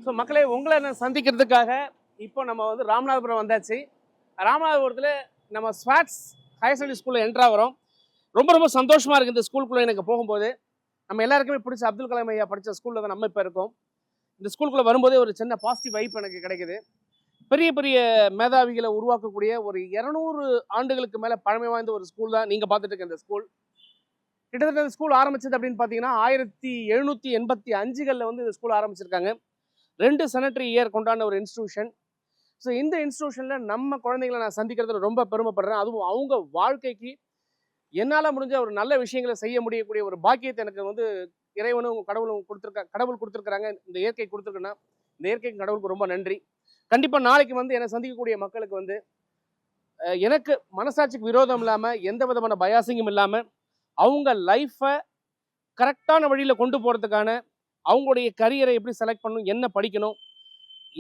So மக்களே, உங்களை நான் சந்திக்கிறதுக்காக இப்போ நம்ம வந்து ராமநாதபுரம் வந்தாச்சு. ராமநாதபுரத்தில் நம்ம ஸ்வாட்ஸ் ஹையர் செகண்டரி ஸ்கூலில் என்ட்ராகிறோம். ரொம்ப ரொம்ப சந்தோஷமாக இருக்குது இந்த ஸ்கூலுக்குள்ளே எனக்கு போகும்போது. நம்ம எல்லாருக்குமே பிடிச்ச அப்துல் கலாம் ஐயா படித்த ஸ்கூலில் தான் நம்ம இப்போ இருக்கோம். இந்த ஸ்கூலுக்குள்ளே வரும்போதே ஒரு சின்ன பாசிட்டிவ் வைப் எனக்கு கிடைக்குது. பெரிய பெரிய மேதாவிகளை உருவாக்கக்கூடிய ஒரு 200 ஆண்டுகளுக்கு மேலே பழமை வாய்ந்த ஒரு ஸ்கூல் தான் நீங்கள் பார்த்துட்டு இருக்க இந்த ஸ்கூல். கிட்டத்தட்ட இந்த ஸ்கூல் ஆரம்பிச்சது அப்படின்னு பார்த்தீங்கன்னா 1785களில் வந்து இந்த ஸ்கூல் ஆரம்பிச்சிருக்காங்க. 2 செனட்டரி இயர் கொண்டாடின ஒரு இன்ஸ்டிடியூஷன். ஸோ இந்த இன்ஸ்டிடியூஷனில் நம்ம குழந்தைங்களை நான் சந்திக்கிறதுல ரொம்ப பெருமைப்படுறேன். அதுவும் அவங்க வாழ்க்கைக்கு என்னால் முடிஞ்ச ஒரு நல்ல விஷயங்களை செய்ய முடியக்கூடிய ஒரு பாக்கியத்தை எனக்கு வந்து இறைவனும் கடவுளும் கடவுள் கொடுத்துருக்காங்க. இந்த இயற்கை கொடுத்துருக்குன்னா இந்த இயற்கைக்கு கடவுளுக்கு ரொம்ப நன்றி. கண்டிப்பாக நாளைக்கு வந்து என்னை சந்திக்கக்கூடிய மக்களுக்கு வந்து எனக்கு மனசாட்சிக்கு விரோதம் இல்லாமல், எந்த விதமான பயாசிங்கும் இல்லாமல், அவங்க லைஃப்பை கரெக்டான வழியில் கொண்டு போகிறதுக்கான அவங்களுடைய கரியரை எப்படி செலக்ட் பண்ணணும், என்ன படிக்கணும்,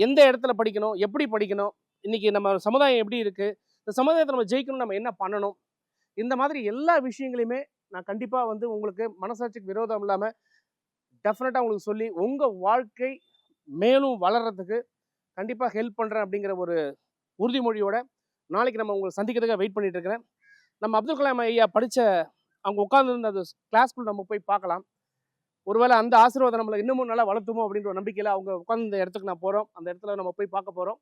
எந்த இடத்துல படிக்கணும், எப்படி படிக்கணும், இன்னைக்கு நம்ம சமுதாயம் எப்படி இருக்குது, இந்த சமுதாயத்தை நம்ம ஜெயிக்கணும், நம்ம என்ன பண்ணணும், இந்த மாதிரி எல்லா விஷயங்களையுமே நான் கண்டிப்பாக வந்து உங்களுக்கு மனசாட்சிக்கு விரோதம் இல்லாமல் டெஃபினட்டாக உங்களுக்கு சொல்லி உங்கள் வாழ்க்கை மேலும் வளர்கிறதுக்கு கண்டிப்பாக ஹெல்ப் பண்ணுறேன் அப்படிங்கிற ஒரு உறுதிமொழியோட நாளைக்கு நம்ம உங்களை சந்திக்கிறதுக்காக வெயிட் பண்ணிட்டு இருக்கிறேன். நம்ம அப்துல் கலாம் ஐயா படித்த அவங்க உட்காந்துருந்த அந்த கிளாஸ்க்குள்ள நம்ம போய் பார்க்கலாம். ஒருவேளை அந்த ஆசீர்வாதம் நம்மளை இன்னமும் நல்லா வளர்த்துமோ அப்படின்ற ஒரு நம்பிக்கையில் அவங்க உட்காந்து இடத்துக்கு நான் போகிறோம். அந்த இடத்துல நம்ம போய் பார்க்க போகிறோம்.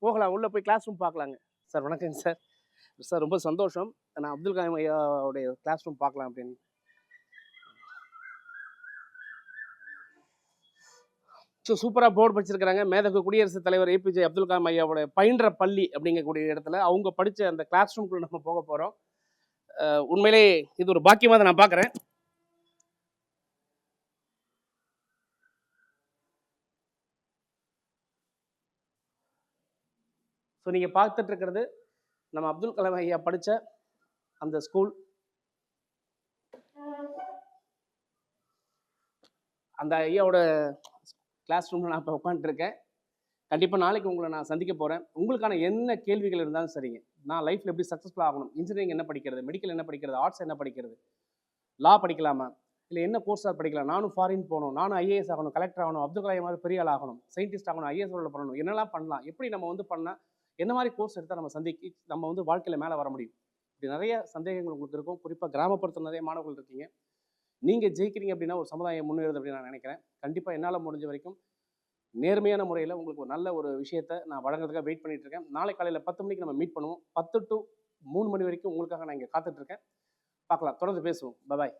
போகலாம், உள்ளே போய் கிளாஸ் ரூம் பார்க்கலாங்க. சார் வணக்கங்க சார். சார் ரொம்ப சந்தோஷம், நான் அப்துல் கலாம் ஐயாவுடைய கிளாஸ் ரூம் பார்க்கலாம் அப்படின்னு. ஸோ சூப்பராக போர்டு படிச்சிருக்கிறாங்க. மேதகு குடியரசுத் தலைவர் ஏபிஜே அப்துல் கலாம் ஐயாவோட பயின்ற பள்ளி அப்படிங்கக்கூடிய இடத்துல அவங்க படித்த அந்த கிளாஸ் ரூம்குள்ள நம்ம போக போகிறோம். உண்மையிலே இது ஒரு பாக்கியமாக தான் நான் பார்க்குறேன். ஸோ நீங்கள் பார்த்துட்டு இருக்கிறது நம்ம அப்துல் கலாம் ஐயா படித்த அந்த ஸ்கூல். அந்த ஐயாவோட கிளாஸ் ரூமில் நான் இப்போ உட்காந்துருக்கேன். கண்டிப்பாக நாளைக்கு உங்களை நான் சந்திக்க போகிறேன். உங்களுக்கான என்ன கேள்விகள் இருந்தாலும் சரிங்க. நான் லைஃப்பில் எப்படி சக்ஸஸ்ஃபுல் ஆகணும், இன்ஜினியரிங் என்ன படிக்கிறது, மெடிக்கல் என்ன படிக்கிறது, ஆர்ட்ஸ் என்ன படிக்கிறது, லா படிக்கலாமா, இல்லை என்ன கோர்ஸாக படிக்கலாம், நானும் ஃபாரின் போகணும், நானும் ஐஏஎஸ் ஆகணும், கலெக்டர் ஆகணும், அப்துல் கலாம் மாதிரி பெரிய ஆள் ஆகணும், சயின்டிஸ்ட் ஆகணும், ஐஏஎஸ் ரோலில் பண்ணணும், என்னெல்லாம் பண்ணலாம், எப்படி நம்ம வந்து பண்ணால் என்ன மாதிரி கோர்ஸ் எடுத்தால் நம்ம வந்து வாழ்க்கையில் மேலே வர முடியும், இப்படி நிறைய சந்தேகங்கள் உங்களுக்கு இருக்கும். குறிப்பாக கிராமப்புறத்தில் நிறைய மாணவர்கள் இருக்கீங்க. நீங்கள் ஜெயிக்கிறீங்க அப்படின்னா ஒரு சமுதாயம் முன்னேறுது அப்படின்னு நான் நினைக்கிறேன். கண்டிப்பாக என்னால் முடிஞ்ச வரைக்கும் நேர்மையான முறையில் உங்களுக்கு ஒரு நல்ல ஒரு விஷயத்தை நான் வழங்குறதுக்காக வெயிட் பண்ணிட்டு இருக்கேன். நாளை காலையில் 10 மணிக்கு நம்ம மீட் பண்ணுவோம். 10 to 3 மணி வரைக்கும் உங்களுக்காக நான் இங்கே காத்துட்ருக்கேன். பார்க்கலாம், தொடர்ந்து பேசுவோம். பாய்.